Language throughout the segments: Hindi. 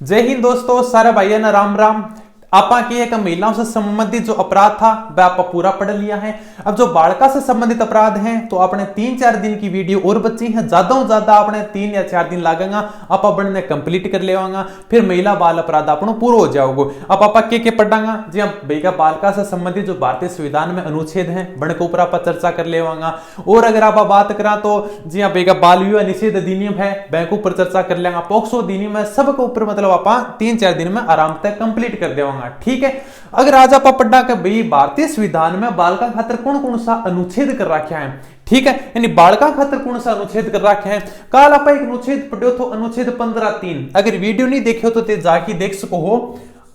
जय हिंद दोस्तों, सारे भाइयों ने राम राम। आपा की एक महिलाओं से संबंधित जो अपराध था वह आपा पूरा पढ़ लिया है। अब जो बालिका से संबंधित अपराध हैं तो आपने 3-4 दिन की वीडियो और बची है, ज्यादा से ज्यादा आपने 3 या 4 दिन लगेगा आप बनने कंप्लीट कर लेवांगा, फिर महिला बाल अपराध आपनो पूरा हो जाओगे। अब आपा के पढ़ांगा जी हाँ भैया बालिका से संबंधित जो भारतीय संविधान में अनुच्छेद है बन के ऊपर आप चर्चा कर लेवांगा। और अगर आप बात करा तो जी हाँ भैया बाल विवाह निषेध अधिनियम है बैंक ऊपर चर्चा कर लेंगे, पोक्सो अधिनियम है, सबके ऊपर मतलब आप 3-4 दिन में आराम से कंप्लीट कर देवांगा। ठीक है, अगर आज आप पढ़ना कि भाई भारतीय संविधान में बालिका खातिर कौन कौन सा अनुच्छेद कर रखा है। ठीक है, यानी बालिका खातिर कौन सा अनुच्छेद कर रखा है। कल आप एक अनुच्छेद पढ़ो तो अनुच्छेद 15(3), अगर वीडियो नहीं देखो तो ते जाके देख सको हो।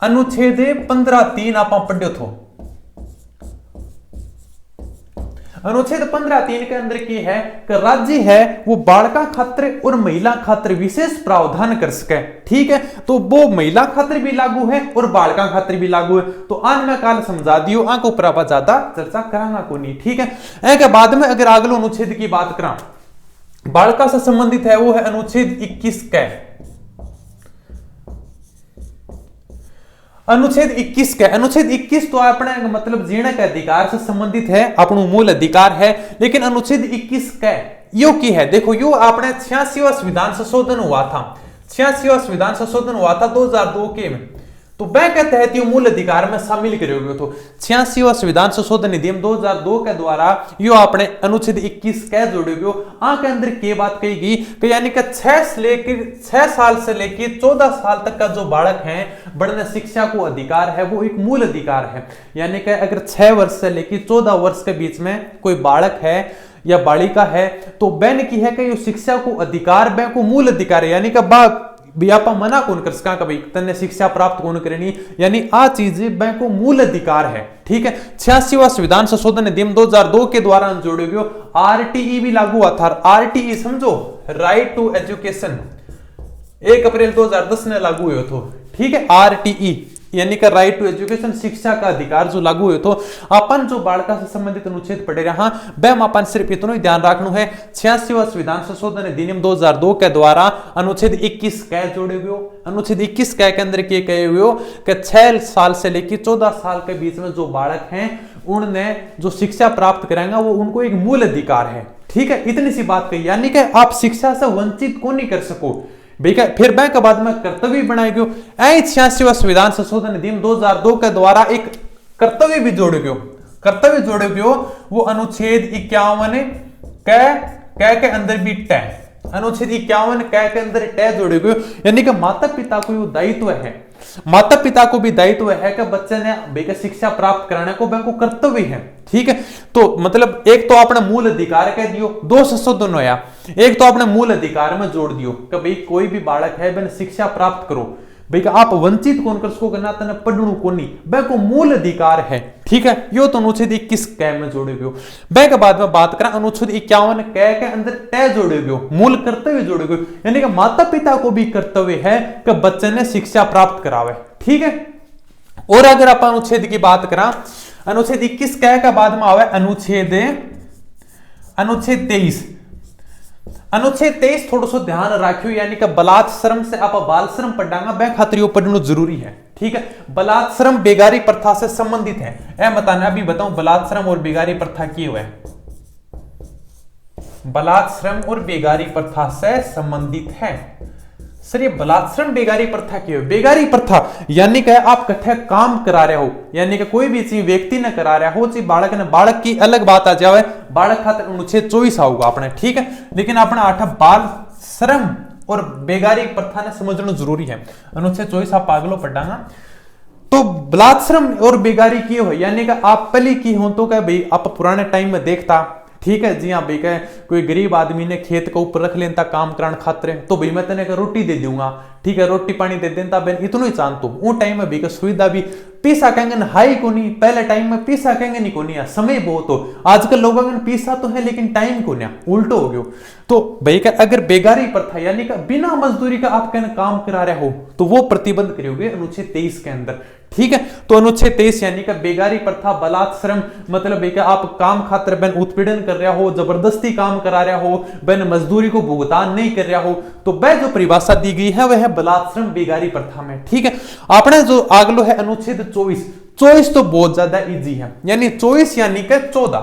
अनुच्छेद 15(3 आप पढ़ो तो अनुच्छेद 15(3) के अंदर की है कि राज्य है वो बालिका खातिर और महिला खातिर विशेष प्रावधान कर सके। ठीक है, तो वो महिला खातिर भी लागू है और बालिका खातिर भी लागू है। तो आज मैं कल समझा दियो, आंखों पर आप ज्यादा चर्चा करांगा को नहीं। ठीक है, एक बाद में अगर अगले अनुच्छेद की बात करा बालिका से संबंधित है वो है अनुच्छेद 21 का। अनुच्छेद 21 का अनुच्छेद 21 तो अपने मतलब जीने के अधिकार से संबंधित है, अपना मूल अधिकार है। लेकिन अनुच्छेद 21 का यो की है, देखो यो आपने 86वां संविधान संशोधन हुआ था, 86वां संविधान संशोधन हुआ था 2002 के में, तो वह के तहत ये मूल अधिकार में शामिल करोगे। तो 86वां संविधान संशोधन अधिनियम 2002 के द्वारा यो आपने अनुच्छेद 21 कह जोड़ोगे। के अंदर के बात कही गई कि यानी कि 6 साल से लेकर 14 साल तक का जो बालक है बढ़ने शिक्षा को अधिकार है, वो एक मूल अधिकार है। यानी कि अगर 6 वर्ष से लेकर 14 वर्ष के बीच में कोई बालक है या बालिका है तो बैन की है कि शिक्षा को अधिकार बैंक को मूल अधिकार है। यानी कि भी आप मना कौन कर सका कभी तन्ने शिक्षा प्राप्त कौन करनी, यानी आ चीज बैंक को मूल अधिकार है। ठीक है, 86वां संविधान संशोधन अधिनियम 2002 के द्वारा जोड़े गए। आरटीई भी लागू हुआ था। आरटीई समझो, राइट टू एजुकेशन, 1 अप्रैल 2010 में लागू हुए तो। ठीक है, आरटीई यानी कि राइट टू एजुकेशन, शिक्षा का अधिकार जो लागू हुए तो अपन जो बालिका से संबंधित अनुच्छेद पढ़े रहा वह अपन सिर्फ इतना ही ध्यान रखना है। 86वां संविधान संशोधन अधिनियम 2002 के द्वारा अनुच्छेद 21 कै जोड़े हुए। अनुच्छेद 21 कै के अंदर के कहे हुए कि 6 साल से लेकर 14 साल के बीच में जो बालक हैं उनने जो शिक्षा प्राप्त कराएंगा वो उनको एक मूल अधिकार है। ठीक है, इतनी सी बात कही, यानी कि आप शिक्षा से वंचित को नहीं कर सको। फिर बैंक बाद में कर्तव्य बनाए गयो। 86वां संविधान संशोधन अधिनियम 2002 के द्वारा एक कर्तव्य भी जोड़े गयो। कर्तव्य जोड़े गयो वो अनुच्छेद 51 के अंदर भी टय, अनुच्छेद 51 के अंदर टय जोड़े गयो। यानी कि माता पिता को ये दायित्व है, माता पिता को भी दायित्व है कि बच्चे ने शिक्षा प्राप्त कराने को बैंक को कर्तव्य है। ठीक है, तो मतलब एक तो आपने मूल अधिकार कह दियो, 2 संशोधन होया, एक तो आपने मूल अधिकार में जोड़ दियो कि भाई कोई भी बालक है बन शिक्षा प्राप्त करो, भाई आप वंचित कौन कर सको करना तने पढ़नु कोनी, बैंक को मूल अधिकार है। ठीक है, यो तो अनुच्छेद 21 कै में जोड़े गयो। बैंक बाद में बात करें अनुच्छेद 51 कै के अंदर तय जोड़े गयो, मूल कर्तव्य जोड़े गयो। यानी कि माता पिता को भी कर्तव्य है कि बच्चे ने शिक्षा प्राप्त करावे। ठीक है, और अगर आप अनुच्छेद की बात करें अनुच्छेद 21 कै के बाद में आवे अनुच्छेद 23। अनुच्छेद 23 थोड़ा सा ध्यान रखियो, यानी कि बलात्श्रम से आप बाल श्रम पढ़ांगा बैंक खातिर पढ़ना जरूरी है। ठीक है, बलात्श्रम बेगारी प्रथा से संबंधित है। ए बताना अभी बताऊं बलात्श्रम और बेगारी प्रथा की हुआ है। बलात्श्रम और बेगारी प्रथा से संबंधित है। सर ये बलात्श्रम बेगारी प्रथा की है। बेगारी प्रथा यानी कि आप कट्ठे काम करा रहे हो, यानी कि कोई भी चीज व्यक्ति ने करा रहा हो, चीज बालक ने, बालक की अलग बात आ जाए, बालक खातिर अनुच्छेद 24 आऊगा अपने। ठीक है, लेकिन अपना 8 बाल श्रम और बेगारी प्रथा ने समझना जरूरी है। अनुच्छेद 24 आप पागलों पढ़ांगा तो बलात्श्रम और बेगारी की हो, यानी कि आप पहले की हो तो क्या भाई आप पुराने टाइम में देखता। ठीक है जी हाँ, भाई क्या कोई गरीब आदमी ने खेत के ऊपर रख लेता काम कराने खातिर, तो भाई मैं तेने रोटी दे दूंगा। ठीक है, रोटी पानी दे देता बेन, इतना ही जानतो वो टाइम में भी सुविधा भी पीसा कहेंगे हाई को नहीं, पहले टाइम में पीसा कहेंगे नहीं को नहीं, समय बहुत हो। आजकल लोगों ने पीसा तो है लेकिन टाइम को नहीं, उल्टो हो गयो। तो भाई का अगर बेगारी प्रथा यानी कि बिना मजदूरी का आप कहना काम करा रहे हो तो वो प्रतिबंध करोगे अनुच्छेद 23 के अंदर। ठीक है, तो अनुच्छेद 23 यानी कि बेगारी प्रथा, बलात्श्रम मतलब आप काम खातिर बन उत्पीड़न कर रहा हो, जबरदस्ती काम करा रहा हो, बन मजदूरी को भुगतान नहीं कर रहा हो, तो वह जो परिभाषा दी गई है वह है बलात्श्रम बेगारी प्रथा में। ठीक है, आपने जो आगलो है अनुच्छेद 24 तो बहुत ज्यादा इजी है, यानी 24 यानी कि 14।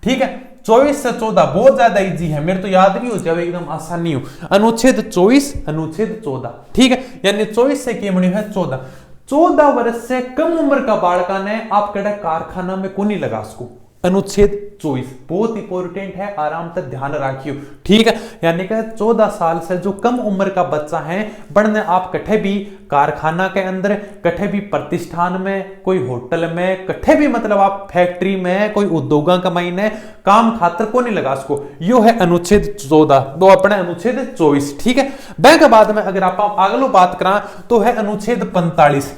ठीक है, 24 से 14 बहुत ज्यादा इजी है, मेरे तो याद नहीं हो जाए, एकदम आसान नहीं हो। अनुच्छेद 24 अनुच्छेद 14, ठीक है, यानी 24 से की बनी है 14 वर्ष से कम उम्र का बालका ने आप कड़े कारखाना में को नहीं लगा सको। अनुच्छेद 24 बहुत इंपॉर्टेंट है, आराम से ध्यान रखियो। ठीक है, यानी कि 14 साल से जो कम उम्र का बच्चा है बढ़ने आप कठे भी कारखाना के अंदर, कठे भी प्रतिष्ठान में, कोई होटल में, कठे भी मतलब आप फैक्ट्री में, कोई उद्योगों का महीने काम खातर को नहीं लगा सको। यो है अनुच्छेद 14, तो अपने अनुच्छेद 24। ठीक है, बैंक बाद में अगर आप अगलो बात करा तो है अनुच्छेद 45।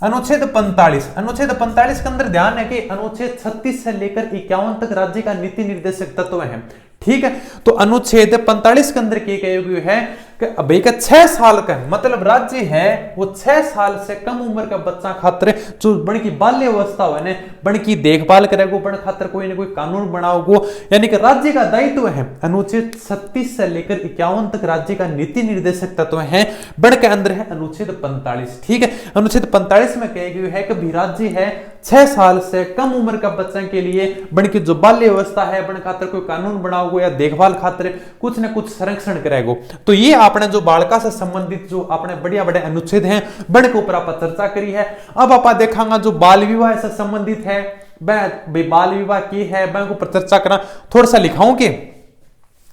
अनुच्छेद 45 के अंदर ध्यान है कि अनुच्छेद 36 से लेकर 51 तक राज्य का नीति निर्देशक तत्व है। ठीक है, तो अनुच्छेद 45 के अंदर क्या है कि अभी का 6 साल का मतलब राज्य है वो 6 साल से कम उम्र का बच्चा खातिर जो बन की बाल्य अवस्था हो ने बन की देखभाल करेगो, बन खातिर कोई ना कोई कानून बनाओगो, यानी कि राज्य का दायित्व है। अनुच्छेद 36 से लेकर 51 तक राज्य का नीति निर्देशक तत्व है, बन के अंदर है अनुच्छेद 45। ठीक है, अनुच्छेद 45 में कहा गया है कि भी राज्य है 6 साल से कम उम्र का बच्चा के लिए बन की जो बाल्य अवस्था है बन खातिर कोई कानून बनाओगो या देखभाल खातिर कुछ न कुछ संरक्षण करेगो। तो ये आपने जो बालका से संबंधित जो अपने बढ़िया बड़े अनुच्छेद हैं बड़ के ऊपर आप चर्चा करी है। अब आप देखांगा जो बाल विवाह से संबंधित है, बाल विवाह की है बैंक ऊपर चर्चा करा, थोड़ा सा लिखाऊं के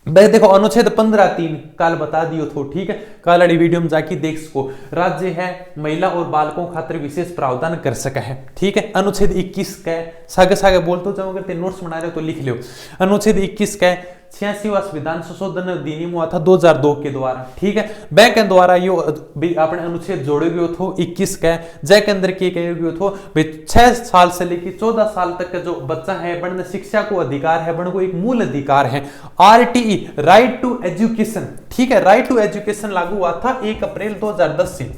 भाई देखो अनुच्छेद 15(3) काल बता दियो थो। ठीक है, काल वाली वीडियो में जाके देख सको। राज्य है महिला और बालकों खातिर विशेष प्रावधान कर सका है। ठीक है, अनुच्छेद 21 का सागे सागे बोलते जाओ, अगर ते नोट्स बना रहे हो तो लिख लो। अनुच्छेद 21 का 86वां संविधान संशोधन अधिनियम हुआ था 2002 के द्वारा। ठीक है, बैंक के द्वारा यो अपने अनुच्छेद जोड़े गए थे 21 का, जय के अंदर के कहे गए थे 6 साल से लेकर 14 साल तक का जो बच्चा है बढ़ने शिक्षा को अधिकार है, बढ़ने को एक मूल अधिकार है। RTE right to education. ठीक है, राइट टू एजुकेशन लागू हुआ था 1 अप्रैल 2010 से।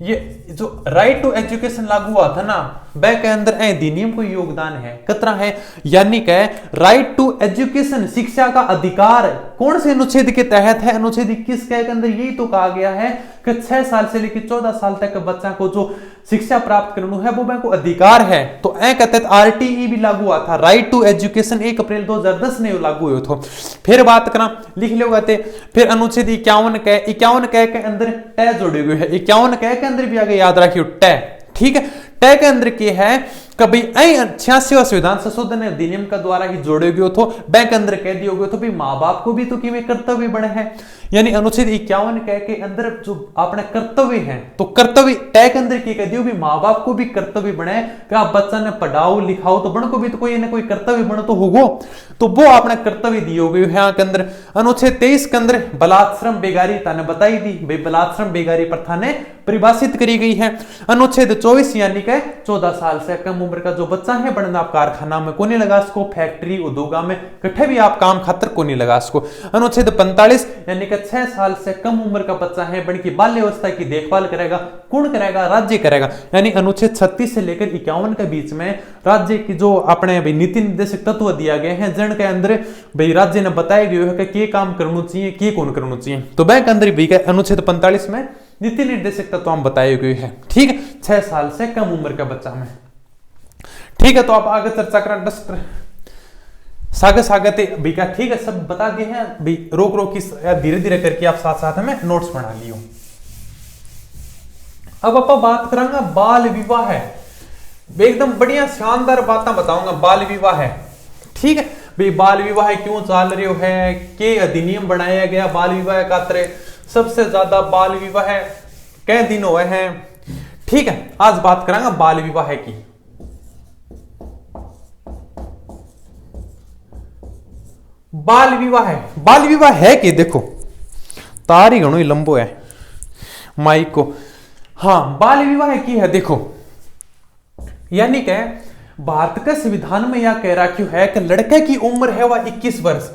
ये जो राइट टू एजुकेशन लागू हुआ था ना, बैंक के अंदर अधिनियम को योगदान है कितना है, यानी कि राइट टू एजुकेशन शिक्षा का अधिकार कौन से अनुच्छेद के तहत है? अनुच्छेद 21 के अंदर यही तो कहा गया है कि 6 साल से लेकर 14 साल तक के बच्चा को जो शिक्षा प्राप्त करना है वो बैंक को अधिकार है। तो ए के तहत RTE भी लागू हुआ था, राइट टू एजुकेशन 1 अप्रैल 2010 ने लागू हुआ था। फिर बात करा लिख लो गए, फिर अनुच्छेद 51 के अंदर टै जोड़े हुए है। 51 के अंदर भी आगे याद रखियो टै। ठीक है, टै के अंदर क्या है कभी 86वां संविधान संशोधन अधिनियम का द्वारा ही जोड़े गए तो बैंक अंदर कह दिया गया तो भी माँ बाप को भी तो कि कर्तव्य बने हैं, यानी अनुच्छेद 51 के अंदर जो अपने कर्तव्य हैं तो कर्तव्य टै के अंदर कह दियो भी माँ बाप को भी कर्तव्य बने कि आप बच्चा ने पढ़ाओ लिखाओ तो बन को भी तो कोई ना कोई कर्तव्य बनो तो होगो, तो वो अपने कर्तव्य दिए गए यहाँ के अंदर। अनुच्छेद 23 के अंदर बलात्श्रम बेगारी ताने बताई दी भाई बलात्श्रम बेगारी प्रथा ने परिभाषित करी गई है। अनुच्छेद 24 यानी कि 14 साल से कम उम्र का जो बच्चा है बढ़ना आप कारखाना में को नहीं लगा सको, फैक्ट्री उद्योगा में कट्ठे भी आप काम खातर को नहीं लगा सको। अनुच्छेद 45 यानी कि 6 साल से कम उम्र का बच्चा है बन की बाल्य अवस्था की देखभाल करेगा, कौन करेगा? राज्य करेगा। यानी अनुच्छेद 36 से लेकर 51 के बीच में राज्य की जो अपने नीति निर्देशक तत्व दिया गए हैं जिनके अंदर भाई राज्य ने बताया गया है कि काम करना चाहिए कि कौन करना चाहिए। तो बैंक अंदर भी अनुच्छेद 45 में नीति निर्देशक तत्व हम बताए गए हैं। ठीक है, 6 साल से कम उम्र का बच्चा में। ठीक है, तो आप आगे चर्चा करा डस्टर सागे भी क्या। ठीक है, सब बता दिए हैं भाई, रोक रोक की धीरे धीरे करके आप साथ साथ में नोट्स बना लियो। अब आप बात करांगा बाल विवाह है, एकदम बढ़िया शानदार बातें बताऊंगा बाल विवाह है। ठीक है भाई, बाल विवाह क्यों चल रहे है, के अधिनियम बनाया गया बाल विवाह खातिर, सबसे ज्यादा बाल विवाह कै दिन हुए हैं। ठीक है, आज बात करांगा बाल विवाह की। बाल विवाह है कि देखो तारी घणो ही लंबो है माइक को। हाँ, बाल विवाह की है देखो, यानी कि भारत के संविधान में यह कह रखा है कि लड़के की उम्र है वह 21 वर्ष,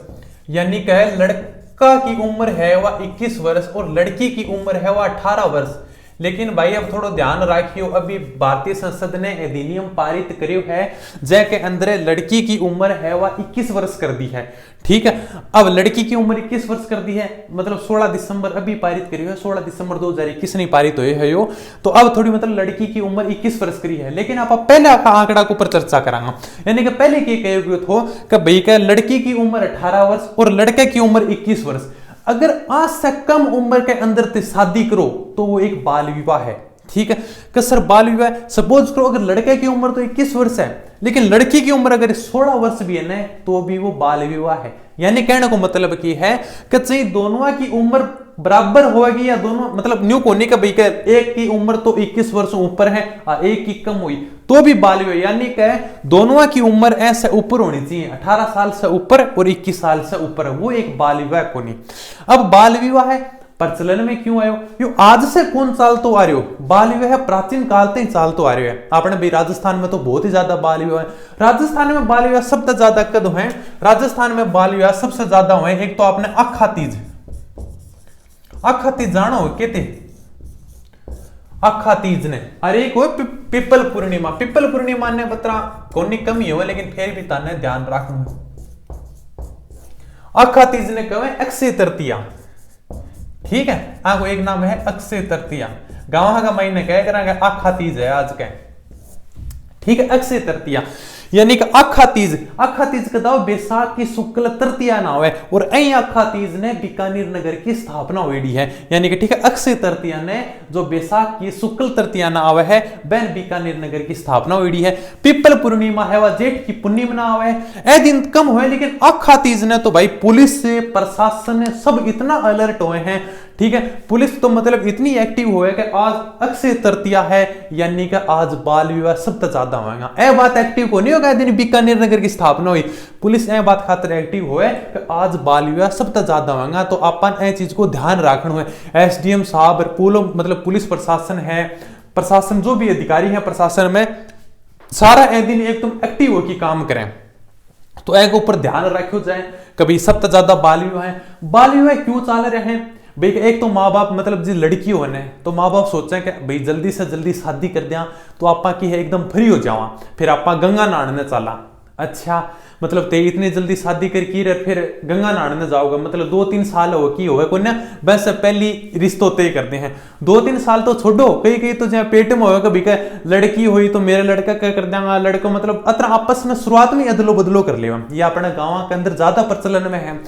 यानी कि लड़का की उम्र है वह 21 वर्ष और लड़की की उम्र है वह 18 वर्ष। लेकिन भाई अब थोड़ा ध्यान रखियो, अभी भारतीय संसद ने अधिनियम पारित करियो है जैके अंदर लड़की की उम्र है वह 21 वर्ष कर दी है। ठीक है, अब लड़की की उम्र 21 वर्ष कर दी है, मतलब 16 दिसंबर अभी पारित करियो है, 16 दिसंबर 2021 नहीं पारित हुए है यो, तो अब थोड़ी मतलब लड़की की उम्र 21 वर्ष करी है। लेकिन आप पहले आंकड़ा के ऊपर चर्चा करांगा, यानी कि पहले की कहो थो कि भाई का लड़की की उम्र 18 वर्ष और लड़के की उम्र 21 वर्ष। अगर आज से कम उम्र के अंदर ते शादी करो तो वो एक बाल विवाह है। ठीक है, कि सर बाल विवाह सपोज करो अगर लड़के की उम्र तो 21 वर्ष है लेकिन लड़की की उम्र अगर 16 वर्ष भी है ना तो भी वो बाल विवाह है। यानी कहने को मतलब की है कि चाहे दोनों की उम्र बराबर होगी या दोनों मतलब न्यू कोनी का भाई एक की उम्र तो 21 वर्ष ऊपर है और एक की कम हुई तो भी बाल विवाह, यानी कह दोनों की उम्र ऐसे ऊपर होनी चाहिए, 18 साल से ऊपर और 21 साल से ऊपर, वो एक बाल विवाह कोनी। अब बाल विवाह है प्रचलन में क्यों आयो, यो आज से कौन साल तो आ रहे हो, बाल विवाह प्राचीन काल से साल तो आ रहे है। आपने भाई राजस्थान में तो बहुत ही ज्यादा बाल विवाह है, राजस्थान में बाल विवाह सबसे ज्यादा कद है, राजस्थान में बाल विवाह सबसे ज्यादा हुए। एक तो आपने अखा तीज, अखा तीज जानो कहते अखा तीज ने, अरे एक हो पिपल पूर्णिमा, पिपल पूर्णिमा ने बता कोनी कमी हो लेकिन फिर भी ताने ध्यान रखना। अखा तीज ने कहे अक्षय तृतीया, ठीक है, आपको एक नाम है अक्षय तृतीया, गांव का महीने कह करांगे अखा तीज है आज के, ठीक है, अक्षय तृतीया यानी कि अखा तीज, अखा तीज का बैसाख की शुक्ल तृतीया नाम है और यही अखा तीज ने बीकानेर नगर की स्थापना हुई है। यानी कि ठीक है, अक्षय तृतीया ने जो बैसाख की शुक्ल तृतीया नाम है वह बीकानेर नगर की स्थापना हुई है। पिपल पूर्णिमा है वह जेठ की पूर्णिमा नाम है, ए दिन कम हुए लेकिन अखा तीज ने तो भाई पुलिस से प्रशासन ने सब इतना अलर्ट हुए हैं। ठीक है, पुलिस तो मतलब इतनी एक्टिव हुए कि आज अक्षय तृतीया है यानी कि आज बाल विवाह सबसे ज्यादा होगा। ए बात एक्टिव को नहीं होगा दिन बीकानेर नगर की स्थापना हुई, पुलिस ए बात खातिर एक्टिव हुए कि आज बाल विवाह सबसे ज्यादा होगा, तो अपन ए चीज को ध्यान रखना है। एसडीएम साहब पूलो मतलब पुलिस प्रशासन है, प्रशासन जो भी अधिकारी है प्रशासन में सारा ए दिन एकदम एक्टिव होकर काम करें, तो एक ऊपर ध्यान रखो जाए। कभी सबसे ज्यादा बाल विवाह है, बाल विवाह क्यों चल रहे हैं भाई, एक तो माँ बाप मतलब जी लड़की होने तो माँ बाप सोचे कि भाई जल्दी से जल्दी शादी कर दिया तो आपा की है एकदम फ्री हो जावा, फिर आपा गंगा नहाने चला। अच्छा मतलब ते इतनी जल्दी शादी करके फिर गंगा नहाने जाओगे, मतलब 2-3 साल हो की होगा कोई ना, बस पहली रिश्तो तय करते हैं। 2-3 साल तो छोड़ो, कई कई तो जहाँ पेट में होगा कभी लड़की हुई तो मेरा लड़का क्या कर देगा, लड़का मतलब अतर आपस में शुरुआत में अदलो बदलो कर लेगा, ये अपने गाँव के अंदर ज्यादा प्रचलन में है।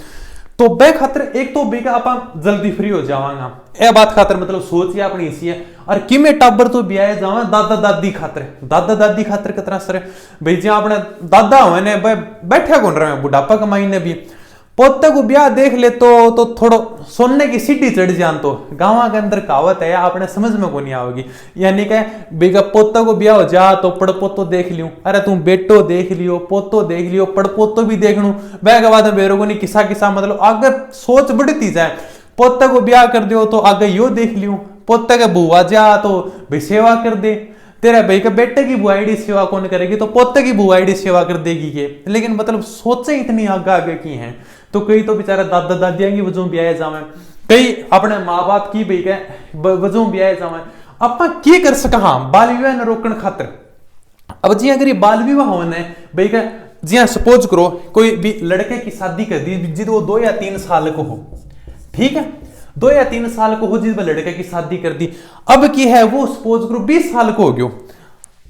तो बे खातर एक तो बेगा आप जल्दी फ्री हो जावांगा, ए बात खातर मतलब सोचिए अपनी इसी है। और किमे टाबर तो ब्याह जावा दादा दादी खातर, दादा दादी खातर कितना सर भाई जी अपने दादा हुए ने बैठे कौन रहे बुढ़ापा कमाई ने भी, पोते को ब्याह देख ले तो थोड़ो सोने की सीटी चढ़ जान, तो गाँव के अंदर कहावत है आपने समझ में को नहीं आओगी, यानी कि बेगा पोता को ब्याह हो जा तो पड़पोतो देख लियो, अरे तुम बेटो देख लियो पोतो देख लियो पड़पोतो भी देख लू, वह के बाद बेरो को नहीं किसा किसा मतलब आगे सोच बढ़ती जाए। पोता को ब्याह कर दियो तो आगे यो देख लियो, पोता के बुआ जा तो भाई सेवा कर दे, तेरा भाई का बेटे की बुआईडी सेवा कौन करेगी तो पोते की बुआईडी सेवा कर देगी के, लेकिन मतलब सोचे इतनी आगे आगे की हैं। तो कई तो बेचारा दादा दादिया की वजह ब्याह जावे, कई अपने माँ बाप की भाई के वजह ब्याह जावे, अपा की कर सका हाँ बाल विवाह न रोकन खातर। अब जी अगर ये बाल विवाह होना है भाई का जी सपोज करो कोई भी लड़के की शादी कर दी जिद वो 2 या 3 साल को हो, ठीक है 2 या 3 साल को हो जिस लड़के की शादी कर दी, अब की है वो सपोज करो 20 साल को हो गयो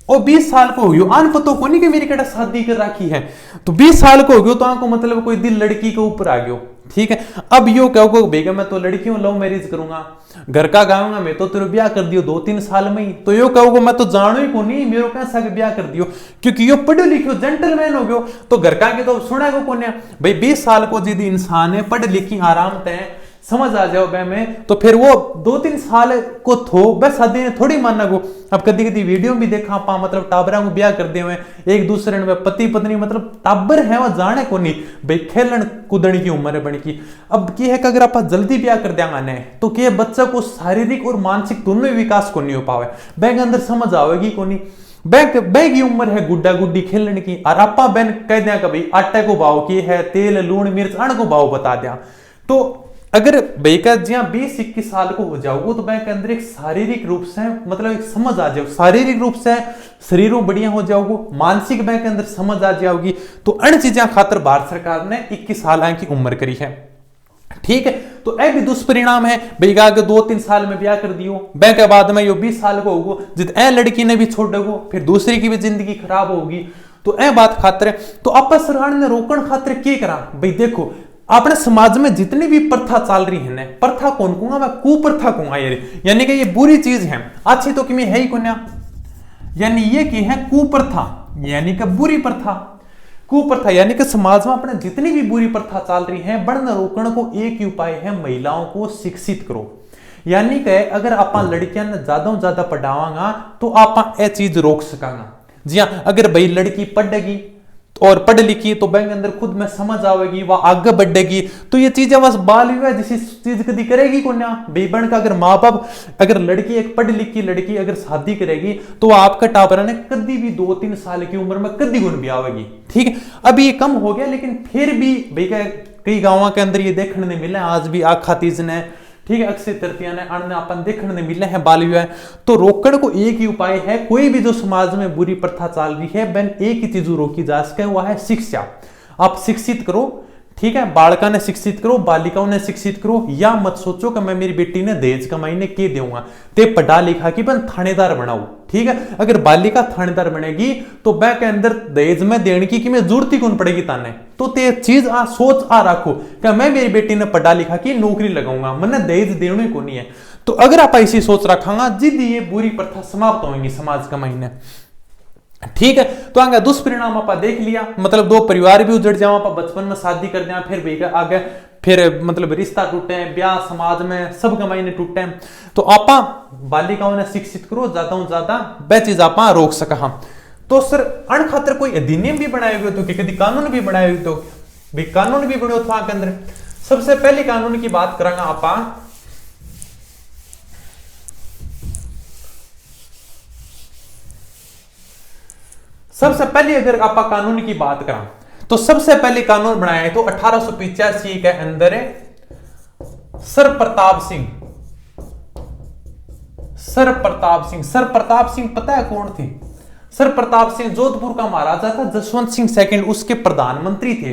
और 20 साल को हो गयो आन पतो को नहीं कि मेरी कटा शादी कर रखी है, तो 20 साल को हो गयो तो आपको मतलब कोई दिल लड़की के ऊपर आ गयो, ठीक है। अब यो कहोगे बेगा मैं तो लड़की हूं लव मैरिज करूंगा, घर का गाऊंगा मैं तो तेरे ब्याह कर दियो 2-3 साल में ही, तो यो कहोगे मैं तो जानो ही को नहीं मेरे कैसा के ब्याह कर दियो, क्योंकि यो पढ़ो लिखो जेंटलमैन हो गयो, तो घर का के तो सुना को कोने भाई 20 साल को जिद इंसान है पढ़ लिखी आराम तय समझ आ जाओ मैं तो फिर वो 2-3 साल को थो बस शादी ने थोड़ी मानना को। अब कदी कदी वीडियो भी देखा पा मतलब टाबरा को ब्याह कर दे हुए एक दूसरे में पति पत्नी मतलब टाबर है वो जाने को नहीं भाई खेलन कूदने की उम्र है बन की। अब की है कि अगर आप जल्दी ब्याह कर देंगे ने तो क्या बच्चा को शारीरिक और मानसिक दोनों ही विकास को नहीं हो पावे, बैंक अंदर समझ आवेगी को नहीं, बैंक की उम्र है गुड्डा गुड्डी खेलने की, और आपा बहन कह दिया कि भाई आटे को भाव की है तेल लूण मिर्च अण को भाव बता दिया, तो अगर बेका जिया 20-21 साल को हो जाओगे तो बैंक के अंदर एक शारीरिक रूप से मतलब एक समझ आ जाओ, शारीरिक रूप से शरीरों बढ़िया हो जाओगे, मानसिक बैंक के अंदर समझ आ जाओगी। तो अन चीजा खातर भारत सरकार ने 21 साल की उम्र करी है। ठीक है, तो ए भी दुष्परिणाम है भाई आगे 2-3 साल में ब्याह कर दियो, बैंक के बाद में यो 20 साल को होगो, जित ए लड़की ने भी छोड़ दो, फिर दूसरी की भी जिंदगी खराब होगी। तो ए बात खातर तो आप सरकार ने रोकन खातर क्या करा भाई, देखो अपने समाज में जितनी भी प्रथा चल रही है ना, प्रथा कौन कहूंगा मैं, कुप्रथा कहूंगा यार, यानी कि ये बुरी चीज है, अच्छी तो कि है ही कौन, यानी ये की है कुप्रथा, यानी कि बुरी प्रथा। कुप्रथा यानी कि समाज में अपने जितनी भी बुरी प्रथा चल रही है बढ़ने रोकने को एक ही उपाय है, महिलाओं को शिक्षित करो। यानी कि अगर आप लड़कियां ने ज्यादा ज्यादा पढ़ावांगा तो आप ये चीज रोक सकांगा। जी हाँ, अगर भाई लड़की पढ़ेगी और पढ़ लिखी तो बैंक अंदर खुद में समझ आवेगी, वह आगे बढ़ेगी। तो ये चीजें बस बाल विवाह जैसी चीज कभी करेगी कौन भाई बन का। अगर माँ बाप, अगर लड़की एक पढ़ लिखी लड़की अगर शादी करेगी तो आपका टापरा ने कभी भी 2-3 साल की उम्र में कभी गुण भी आवेगी। ठीक है, अभी ये कम हो गया लेकिन फिर भी भाई कई गाँव के अंदर ये देखने नहीं मिला आज भी आखा तीज ने, ठीक है, अक्षय तृतीया ने अन्य अपन देखने नहीं मिले हैं बाल विवाह। तो रोकड़ को एक ही उपाय है, कोई भी जो समाज में बुरी प्रथा चल रही है बहन एक ही चीज रोकी जा सके, वह है शिक्षा। आप शिक्षित करो, ठीक है, बालिका ने शिक्षित करो, बालिकाओं ने शिक्षित करो। या मत सोचो कि मैं मेरी बेटी ने दहेज कमाई ने के दूंगा, ते पढ़ा लिखा की बन थानेदार बनाओ। ठीक है, अगर बालिका थानेदार बनेगी तो बैंक के अंदर दहेज में देने की मैं जरूरत ही कौन पड़ेगी ताने। तो ते चीज सोच रखो कि मैं मेरी बेटी ने पढ़ा लिखा की नौकरी लगाऊंगा, मैंने दहेज देने को नहीं है। तो अगर आप ऐसी सोच रखांगा जिद ये बुरी प्रथा समाप्त होंगी समाज का महीने। ठीक है, तो आगे दुष्परिणाम आप देख लिया, मतलब 2 परिवार भी उजड़ जाओ, आप बचपन में शादी कर दिया, फिर भी आगे फिर मतलब रिश्ता टूटे, ब्याह समाज में सब कमाई ने टूटे। तो आप बालिकाओं ने शिक्षित करो ज्यादा ज्यादा, वह चीज आप रोक सका हम। तो सर अण खातर कोई अधिनियम भी बनाए हुए तो कभी कानून भी बनाए हुए तो भी कानून भी बने तो के अंदर सबसे पहले कानून की बात करेंगे आप। सबसे पहले अगर आप कानून की बात करें तो सबसे पहले कानून बनाया है तो 1885 के अंदर सर प्रताप सिंह। सर प्रताप सिंह पता है कौन थे? सर प्रताप सिंह जोधपुर का महाराजा था, जसवंत सिंह सेकंड उसके प्रधानमंत्री थे।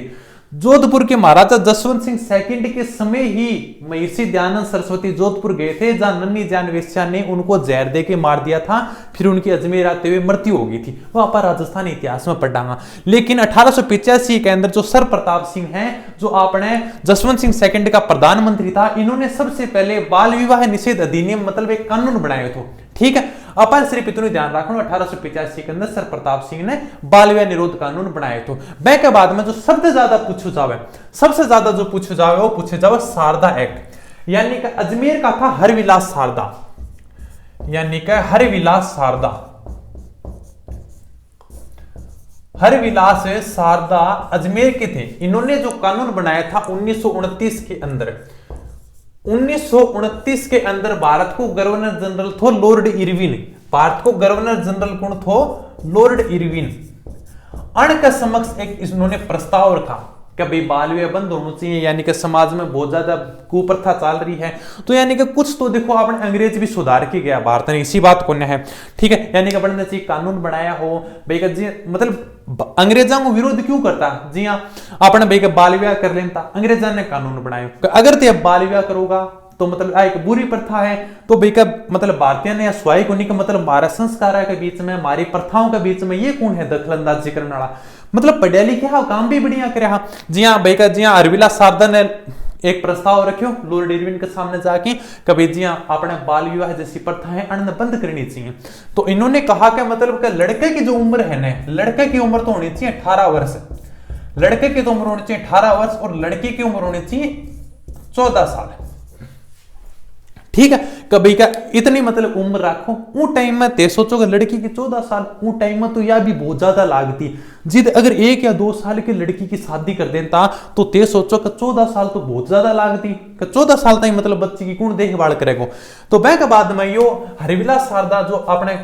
जोधपुर के महाराजा जसवंत सिंह सेकंड के समय ही महर्षि दयानंद सरस्वती जोधपुर गए थे, जहां नन्ही जान वेश्या ने उनको जहर दे के मार दिया था, फिर उनकी अजमेर आते हुए मृत्यु हो गई थी। वो आप राजस्थान इतिहास में पढ़ांगा। लेकिन 1885 के अंदर जो सर प्रताप सिंह हैं, जो आपने जसवंत सिंह सेकंड का प्रधानमंत्री था, इन्होंने सबसे पहले बाल विवाह निषेध अधिनियम मतलब एक कानून बनाए थे। ठीक है, अपन सिर्फ इतना ध्यान रखना 1885 के अंदर सर प्रताप सिंह ने बाल विवाह निरोध कानून बनाए थे। वह के बाद में जो सबसे ज्यादा पूछो जावे, सबसे ज्यादा जो पूछो जावे वो पूछे जावे शारदा एक्ट, यानी कि अजमेर का था हरविलास शारदा, यानी कि हरविलास शारदा। हरविलास शारदा अजमेर के थे। इन्होंने जो कानून बनाया था 1929 के अंदर, 1929 के अंदर भारत को गवर्नर जनरल थो लॉर्ड इरविन। भारत को गवर्नर जनरल कौन थो? Lord Irwin. अण के समक्ष एक इन्होंने प्रस्ताव रखा कि भाई बाल विवाह बंद होना चाहिए, यानी कि समाज में बहुत ज्यादा कुप्रथा चल रही है। तो यानी कि कुछ तो देखो आपने अंग्रेज भी सुधार के गया भारत ने, इसी बात को है। ठीक है, यानी कि बनना चाहिए कानून बनाया हो भाई का जी, मतलब अंग्रेजों को विरोध क्यों करता? जी हाँ, आपने भाई का बाल विवाह कर लेता, अंग्रेजों ने कानून बनाया अगर ते बाल विवाह करोगा तो मतलब एक बुरी प्रथा है। तो भाई का मतलब भारतीय ने या स्वाई को नहीं का मतलब हमारा संस्कार के बीच में, हमारी प्रथाओं के बीच में ये कौन है दखल अंदाजी करने वाला? मतलब पढ़िया लिखा काम भी बढ़िया करे। जी हाँ भाई का, जी हाँ हरविलास शारदा ने एक प्रस्ताव रखो लॉर्ड इरविन के सामने जाके, कभी जी हाँ अपने बाल विवाह जैसी प्रथा है अन्न बंद करनी चाहिए। तो इन्होंने कहा कि मतलब लड़के की जो उम्र है ना, लड़के की उम्र तो होनी चाहिए 18 वर्ष, लड़के की तो उम्र होनी चाहिए 18 वर्ष और लड़की की उम्र होनी चाहिए 14 साल। ठीक है, कभी का इतनी मतलब उम्र रखो। वो टाइम में ते सोचो कि लड़की की 14 साल, वो टाइम में तो यह भी बहुत ज्यादा लागती। जिद अगर 1 या 2 साल की लड़की की शादी कर देता तो ते सोचो कि 14 साल तो बहुत ज्यादा लागती, 14 साल तक मतलब बच्ची की कौन देखभाल करेगा। तो वह के बाद में यो हरविलास शारदा जो अपने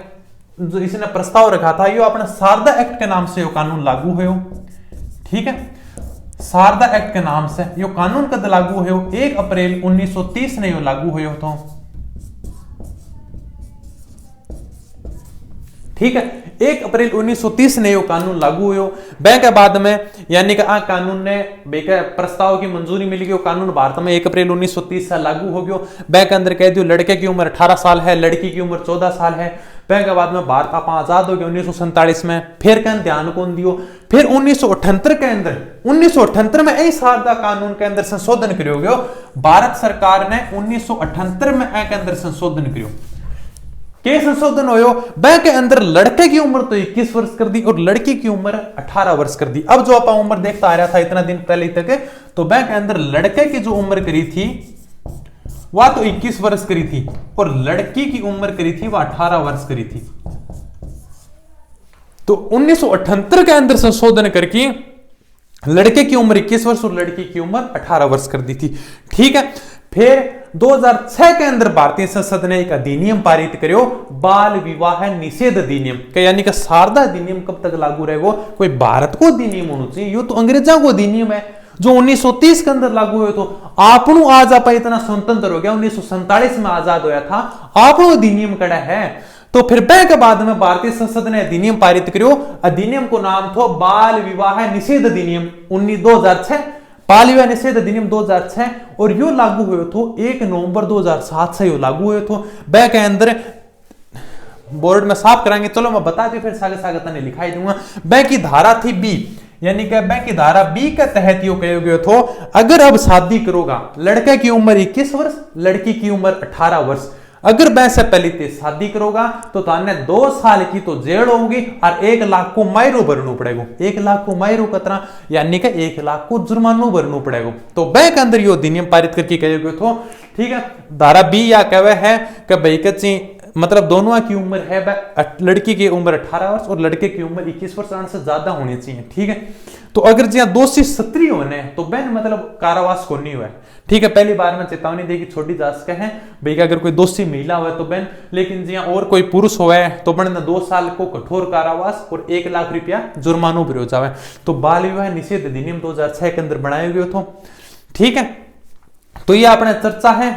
जो इसने प्रस्ताव रखा था, यो अपने शारदा एक्ट के नाम से यो कानून लागू है। ठीक है, शारदा एक्ट के नाम से यो कानून कद लागू हुयो 1 अप्रैल 1930 ने यो लागू हुयो तो। ठीक है, 1 अप्रैल 1930 ने यो कानून लागू हुयो। बैंक के बाद में यानी कि आ कानून ने बेका प्रस्ताव की मंजूरी मिल गई। कानून भारत में 1 अप्रैल 1930 से लागू हो गयो। बैंक के अंदर कह दियो लड़के की उम्र 18 साल है, लड़की की उम्र 14 साल है। बैंक के बाद में भारत आप आजाद हो गया 1947 में। फिर कहीं ध्यान कौन दियो, फिर 1978 के अंदर 1978 में यही शारदा कानून के अंदर संशोधन करियो गयो। भारत सरकार ने 1978 में के अंदर संशोधन करियो। के संशोधन होयो, बैंक के अंदर लड़के की उम्र तो 21 वर्ष कर दी और लड़की की उम्र 18 वर्ष कर दी। अब जो आप उम्र देखता आ रहा था इतना दिन पहले तक, तो बैंक के अंदर लड़के की जो उम्र करी थी वह तो 21 वर्ष करी थी और लड़की की उम्र करी थी वह 18 वर्ष करी थी। तो 1978 के अंदर संशोधन करके लड़के की उम्र 21 वर्ष और लड़की की उम्र 18 वर्ष कर दी थी। ठीक है, फिर 2006 के अंदर भारतीय संसद ने एक अधिनियम पारित करो, बाल विवाह निषेध अधिनियम। यानी कि शारदा अधिनियम कब तक लागू रहेगा? कोई भारत को अधिनियम होना चाहिए, यो तो अंग्रेजों को अधिनियम है जो 1930 के अंदर लागू हुए। तो आपनू आज आप इतना स्वतंत्र हो गया, 1947 में आजाद होया था, आपनू अधिनियम कड़ा है। तो फिर बैंक के बाद में भारतीय संसद ने अधिनियम पारित करो। अधिनियम को नाम था बाल विवाह निषेध अधिनियम 2006, बाल विवाह निषेध अधिनियम 2006, और यो लागू हुए तो 1 नवंबर 2007 से यो लागू हुए तो। बैंक के अंदर बोर्ड में साफ कराएंगे, चलो मैं बता दी फिर सागे सागे तने लिखाई दूंगा। बैंक की धारा थी बी, यानी कि बैंक की धारा बी के तहत यो कहे गए तो अगर अब शादी करोगा, लड़के की उम्र 21 वर्ष, लड़की की उम्र 18 वर्ष, अगर बैंक से पहले ते शादी करोगा तो ताने 2 साल की तो जेल होगी और 1 लाख को मायरो भरना पड़ेगा। 1 लाख को मायरो कतरा यानी कि 1 लाख को जुर्मानो भरना पड़ेगा। तो बैंक अंदर यो अधिनियम पारित करके कहे गए तो। ठीक है, धारा बी या कहे है कि भाई कच्ची मतलब दोनों की उम्र है, लड़की की उम्र 18 वर्ष और लड़के की उम्र 21 वर्ष से ज्यादा होनी चाहिए। ठीक है, तो अगर जहां दोषी सक्रिय होने तो बैन मतलब कारावास को नहीं हुआ। ठीक है, पहली बार में चेतावनी देगी छोटी जा सके हैं भाई कि अगर कोई दोषी महिला हुआ तो बैन, लेकिन जहां और कोई पुरुष हुआ है तो बन 2 साल को कठोर कारावास और 1 लाख रुपया जुर्मानो भरो जावे। तो बाल विवाह निषेध अधिनियम 2006 के अंदर बनाए गए थे। ठीक है, तो ये अपने चर्चा है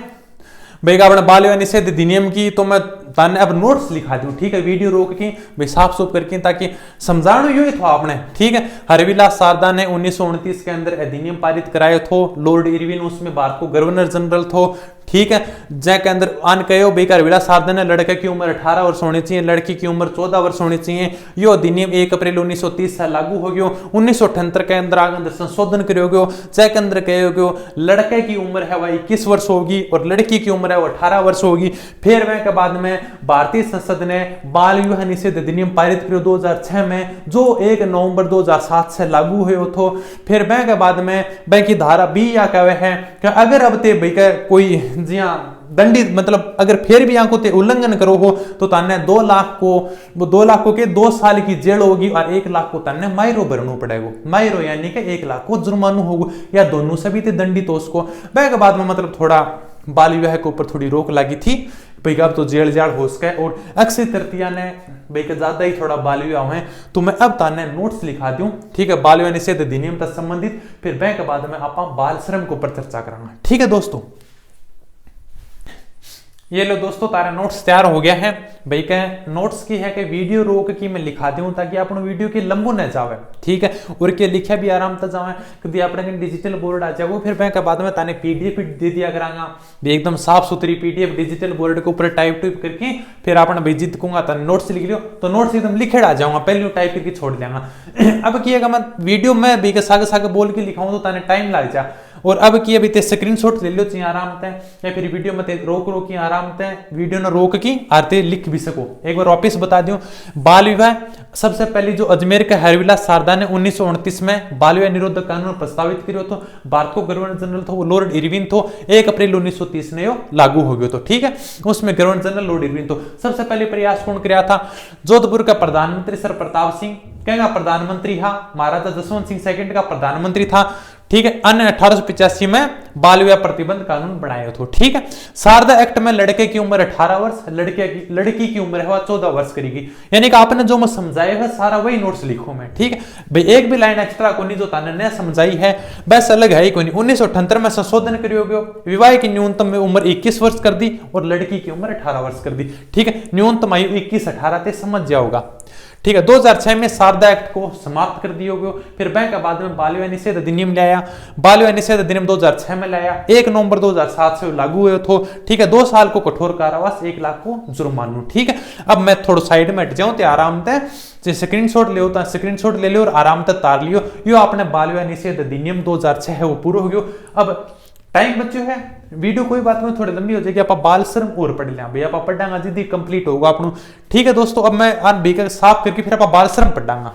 भाई अपने बाल विवाह निषेध अधिनियम की। तो मैं ताने अब नोट्स लिखा दूं, ठीक है, वीडियो रोक के भाई साफ सुफ करके, ताकि समझाणो यू ही था आपने। ठीक है, हरविलास शारदा ने 1929 के अंदर अधिनियम पारित कराया थो। लॉर्ड इरविन उसमें भारत को गवर्नर जनरल थो। ठीक है, जैके अंदर आन कहो भाई हरविलास शारदा ने लड़के की उम्र 18 वर्ष होनी चाहिए, लड़की की उम्र 14 वर्ष होनी चाहिए। यो अधिनियम 1 अप्रैल 1930 से लागू हो गयो। 1978 के अंदर आगे अंदर संशोधन करो गयो, जैके अंदर कहो गयो लड़के की उम्र है वह 21 वर्ष होगी और लड़की की उम्र है वह 18 वर्ष होगी। फिर वह के बाद में भारतीय संसद ने बाल विवाह निषेध अधिनियम पारित करो 2006 में, जो 1 नवंबर 2007 से लागू हुए तो। फिर बैंक के बाद में बैंक की धारा बी या कहे है कि अगर अब ते भाई कोई जिया दंडित मतलब अगर फिर भी आंखों ते उल्लंघन करो हो तो ताने 2 लाख को के 2 साल की जेल होगी और 1 लाख को ताने मायरो भरना पड़ेगा। मायरो यानी कि 1 लाख को जुर्मानो होगा, या दोनों से भी दंडित हो उसको। बैंक के बाद में मतलब थोड़ा बाल विवाह के ऊपर थोड़ी रोक लगी थी भाई अब तो जेल जाड़ हो सके, और अक्षय तृतीया ने भाई ज्यादा ही थोड़ा बाल विवाह है। तो मैं अब ताने नोट्स लिखा दूं। ठीक है, बाल विवाह निषेध अधिनियम तक संबंधित। फिर बैंक के बाद में आप बाल श्रम के ऊपर चर्चा करांगा। ठीक है दोस्तों, ये लो दोस्तों तारा नोट्स तैयार हो गया है। भाई के नोट्स की है कि वीडियो रोक की मैं लिखा दूं ताकि अपन वीडियो के लंबो न जावे। ठीक है, और के लिखे भी आराम से जावे, कभी अपने डिजिटल बोर्ड आ जाए वो फिर बैंक के बाद में ताने पीडीएफ दे दिया करांगा, एकदम साफ सुथरी पीडीएफ डिजिटल बोर्ड के ऊपर टाइप करके फिर आपने भाई जित कहूंगा ताने नोट्स लिख लियो तो नोट्स एकदम लिखे आ जाऊंगा, पहले टाइप करके छोड़ देंगे। अब किएगा मैं वीडियो में भाई के सागे सागे बोल के लिखाऊं तो ताने टाइम लग जा। और अब की अभी ते स्क्रीनशॉट ले लो चाहिए आराम से, या फिर वीडियो में रोक की आराम से वीडियो न रोक की आरते लिख भी सको। एक बार वापिस बता दूं, बाल विवाह सबसे पहले जो अजमेर के हरविलास शारदा ने 1929 में बाल विवाह निरोधक कानून प्रस्तावित करो तो भारत को गवर्नर जनरल था वो लॉर्ड इरविन थो। 1 अप्रैल 1930 में लागू हो गयो तो। ठीक है, उसमें गवर्नर जनरल लॉर्ड इरविन तो। सबसे पहले प्रयास कौन किया था? जोधपुर का प्रधानमंत्री सर प्रताप सिंह कहेगा प्रधानमंत्री हा, महाराजा जसवंत सिंह सेकंड का प्रधानमंत्री था। ठीक है। अन्य 1885 में बाल विवाह प्रतिबंध कानून बनाया था। ठीक है। शारदा एक्ट में लड़के की उम्र 18 वर्ष, लड़की की उम्र है वह 14 वर्ष करेगी। यानी कि आपने जो मैं समझाया है सारा वही नोट्स लिखो मैं। ठीक है भाई, एक भी लाइन एक्स्ट्रा को नहीं जो ताने ने समझाई है बस अलग है ही कोई नहीं। 1978 में संशोधन करियो गयो, विवाह की न्यूनतम उम्र 21 वर्ष कर दी और लड़की की उम्र 18 वर्ष कर दी। ठीक है, न्यूनतम आयु 21-18 थे, समझ जाओगा। ठीक है। 2006 में शारदा एक्ट को समाप्त कर दिया गया। फिर बैंक बाद में बाल विवाह निषेध अधिनियम लाया। बाल विवाह निषेध अधिनियम 2006 में लाया। 1 नवंबर 2007 से लागू हुए थे। ठीक है। 2 साल को कठोर कारावास, 1 लाख को जुर्माना। ठीक है। अब मैं थोड़ा साइड में हट जाऊं तो आराम से स्क्रीनशॉट ले होता, स्क्रीनशॉट ले लियो और आराम से तार लियो। यो आपने बाल विवाह निषेध अधिनियम 2006 है वो पूरा हो गयो। अब टाइम बच्चों है, वीडियो कोई बात में थोड़ी लंबी हो जाएगी, आप बाल श्रम और पढ़ लें भैया, आप पढ़ांगा जिद्दी कंप्लीट होगा अपनों। ठीक है दोस्तों, अब मैं बीकर साफ करके फिर आप बाल श्रम पढ़ांगा।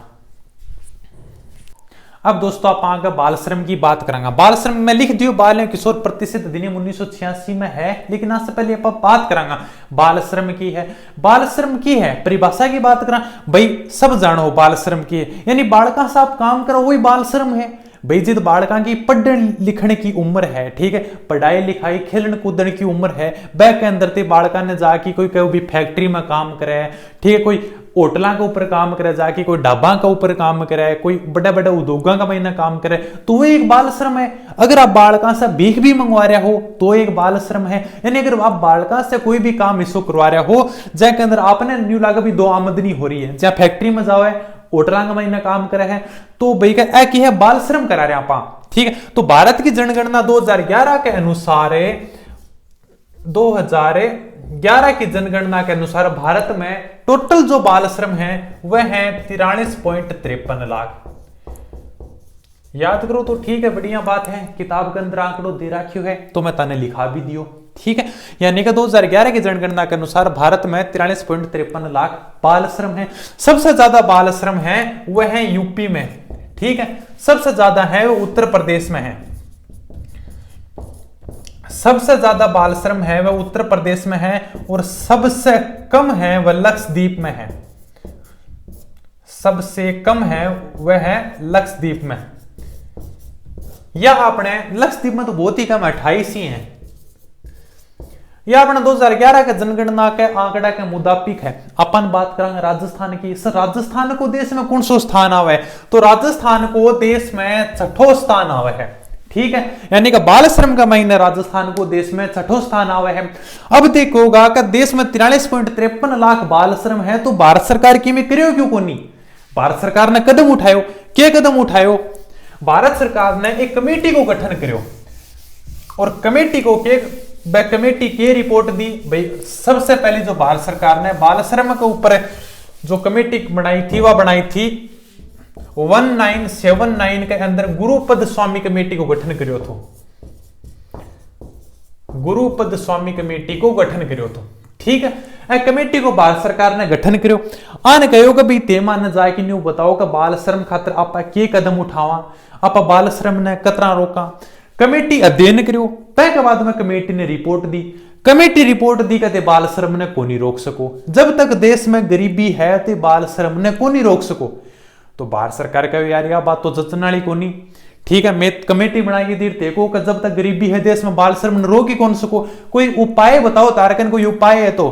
अब दोस्तों आप आगे बाल श्रम की बात करेंगे। बाल श्रम में लिख दियो बाल एवं किशोर प्रतिशत अधिनियम 1986 में है, लेकिन आज से पहले आप बात करांगा बाल श्रम की है। बाल श्रम की है परिभाषा की बात करा भाई, सब जानो बाल श्रम की है, यानी बालका से आप काम करो वही बाल श्रम है भाई। जिद बालका की पढ़ने लिखने की उम्र है, ठीक है, पढ़ाई लिखाई खेलन कूदने की उम्र है, वह के अंदर ते बालका ने जाके कोई भी फैक्ट्री में काम करे, ठीक है, कोई होटलों के ऊपर काम करे, जाके कोई ढाबा के ऊपर काम करे, कोई बड़े बड़े उद्योगों का महीना काम करे, तो वो एक बाल श्रम है। अगर आप बालका से भीख भी मंगवा रहे हो तो एक बाल श्रम है। यानी अगर आप बालका से कोई भी काम इसको करवा रहे हो जैके अंदर आपने न्यू लागा भी 2 आमदनी हो रही है, जहां फैक्ट्री में जाओ है होटलों का महीना काम करे है, तो भाई का की है बाल श्रम करा रहे आप। ठीक है। तो भारत की जनगणना 2011 के अनुसार 2011 की जनगणना के अनुसार भारत में टोटल जो बाल श्रम है वह है 43.53 लाख। याद करो तो ठीक है, बढ़िया बात है। किताब के अंदर आंकड़ो दे रखियो है तो मैं तने लिखा भी दियो। ठीक है। यानी कि 2011 की जनगणना के अनुसार भारत में 43.53 लाख बाल श्रम है। सबसे ज्यादा बाल श्रम है वह है यूपी में। ठीक है। सबसे ज्यादा है वो उत्तर प्रदेश में है। सबसे ज्यादा बाल श्रम है वह उत्तर प्रदेश में है और सबसे कम है वह लक्षद्वीप में है। सबसे कम है वह है लक्षद्वीप में। या आपने लक्षद्वीप में तो बहुत ही कम 28 ही है। यह अपना 2011 के जनगणना के आंकड़ा के मुताबिक है। अपन बात करेंगे राजस्थान की। सर राजस्थान को देश में कौन सा स्थान आवे है? तो राजस्थान को देश में 6ठो स्थान आवे है। ठीक है। यानी कि बाल श्रम का महीना राजस्थान को देश में 6ठो स्थान आवे है। अब देखोगा कि देश में 43.53 लाख बाल श्रम है, तो भारत सरकार की में करियो क्यों कोनी? भारत सरकार ने कदम उठायो। क्या कदम उठायो? भारत सरकार ने एक कमेटी को गठन करो और कमेटी को कमेटी की रिपोर्ट दी। भाई सबसे पहले जो भारत सरकार ने बाल श्रम के ऊपर जो कमेटी बनाई थी वह बनाई थी 1979 के अंदर गुरुपद स्वामी कमेटी को गठन करो तो। गुरुपद स्वामी कमेटी को गठन करो तो। ठीक है। कमेटी को भारत सरकार ने गठन करो। आने कहो कि भाई ते मान जाए कि न्यू बताओ कि बाल श्रम खातर आप के कदम उठावा, आप बाल श्रम ने कतरा रोका। कमेटी अध्ययन करो, के बाद में कमेटी ने रिपोर्ट दी। कमेटी रिपोर्ट दी कहते बाल श्रम ने को नहीं रोक सको। जब तक देश में गरीबी है तो बाल श्रम ने को नहीं रोक सको। तो भारत सरकार का यार यह बात तो जचने वाली को नहीं। ठीक है। मैं कमेटी बनाई थी देखो कि जब तक गरीबी है देश में बाल श्रम ने रोक ही कौन सको, कोई उपाय बताओ तारकन, कोई उपाय है तो।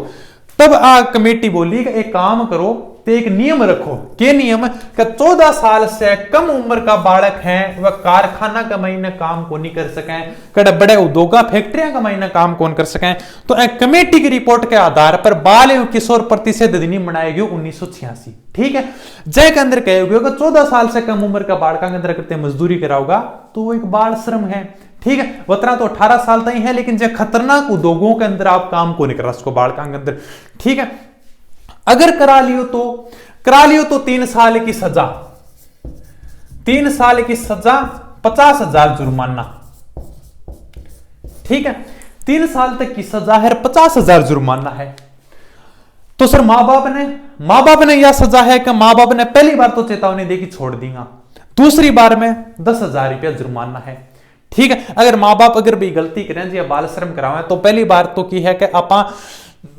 तब कमेटी बोली कि एक काम करो, तो एक नियम रखो। के नियम? कि 14 साल से कम उम्र का बालक है वह कारखाना का महीना काम को नहीं कर सके, कड़े बड़े उद्योगा फैक्ट्रियां का महीना काम कौन कर सके। तो एक कमेटी की रिपोर्ट के आधार पर बाल एवं किशोर प्रतिशत अधिनियम बनाएगी 1986। ठीक है। जय के अंदर कहेगा कि 14 साल से कम उम्र का बालका के अंदर करते मजदूरी कराओगा तो वो एक बाल श्रम है। ठीक है। वतना तो 18 साल तक है, लेकिन जो खतरनाक उद्योगों के अंदर आप काम को नहीं कर रहा बालका के अंदर। ठीक है। अगर करा लियो तो 3 साल की सजा, 3 साल की सजा, 50,000 जुर्माना। ठीक है। 3 साल तक की सजा है, 50,000 जुर्माना है। तो सर मां बाप ने यह सजा है कि मां बाप ने पहली बार तो चेतावनी देगी छोड़ देगा, दूसरी बार में 10,000 रुपया जुर्माना है। ठीक है। अगर मां बाप अगर भी गलती करें या बाल श्रम करावे तो पहली बार तो की है कि आपा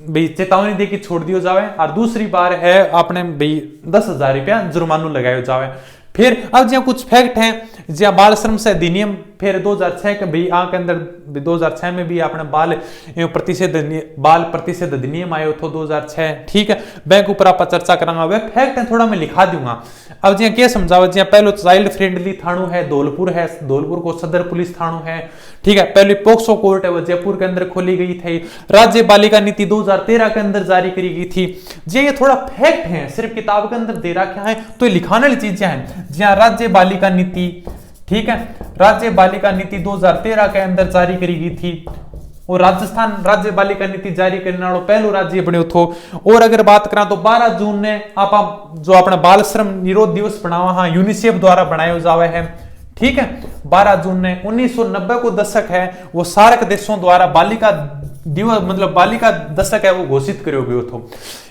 भाई चेतावनी दे के छोड़ दियो जावे, और दूसरी बार है आपने भाई 10,000 रुपया जुर्माना लगायो जावे। फिर अब जो कुछ फैक्ट हैं जी बाल श्रम से अधिनियम फिर 2006 के भी आ के अंदर 2006 में भी अपने बाल प्रतिशत अधिनियम आयो था 2006। ठीक है, बैंक ऊपर आप चर्चा करांगा, वे फैक्ट है थोड़ा मैं लिखा दूंगा। अब जी क्या समझावा, जी पहलो चाइल्ड फ्रेंडली थानू है धौलपुर है, धौलपुर को सदर पुलिस थानू है। ठीक है, पहली पोक्सो कोर्ट है वो जयपुर के अंदर खोली गई थी। राज्य बालिका नीति 2013 के अंदर जारी करी गई थी। जी ये थोड़ा फैक्ट है, सिर्फ किताब के अंदर दे रखा है तो ये लिखाने वाली चीजें हैं। जी राज्य बालिका नीति, ठीक है, राज्य बालिका नीति 2013 के अंदर जारी करी गई थी और राजस्थान राज्य बालिका नीति जारी करने वालों पहलो राज्य बन्यो थो। और अगर बात करा तो 12 जून ने आप जो अपना बाल श्रम निरोध दिवस बनावा हाँ यूनिसेफ द्वारा बनाया जावे है। ठीक है, 12 जून ने 1990 को दशक है वो सार्क देशों द्वारा बालिका दिवस मतलब बालिका दशक है वो घोषित करो गयो थो।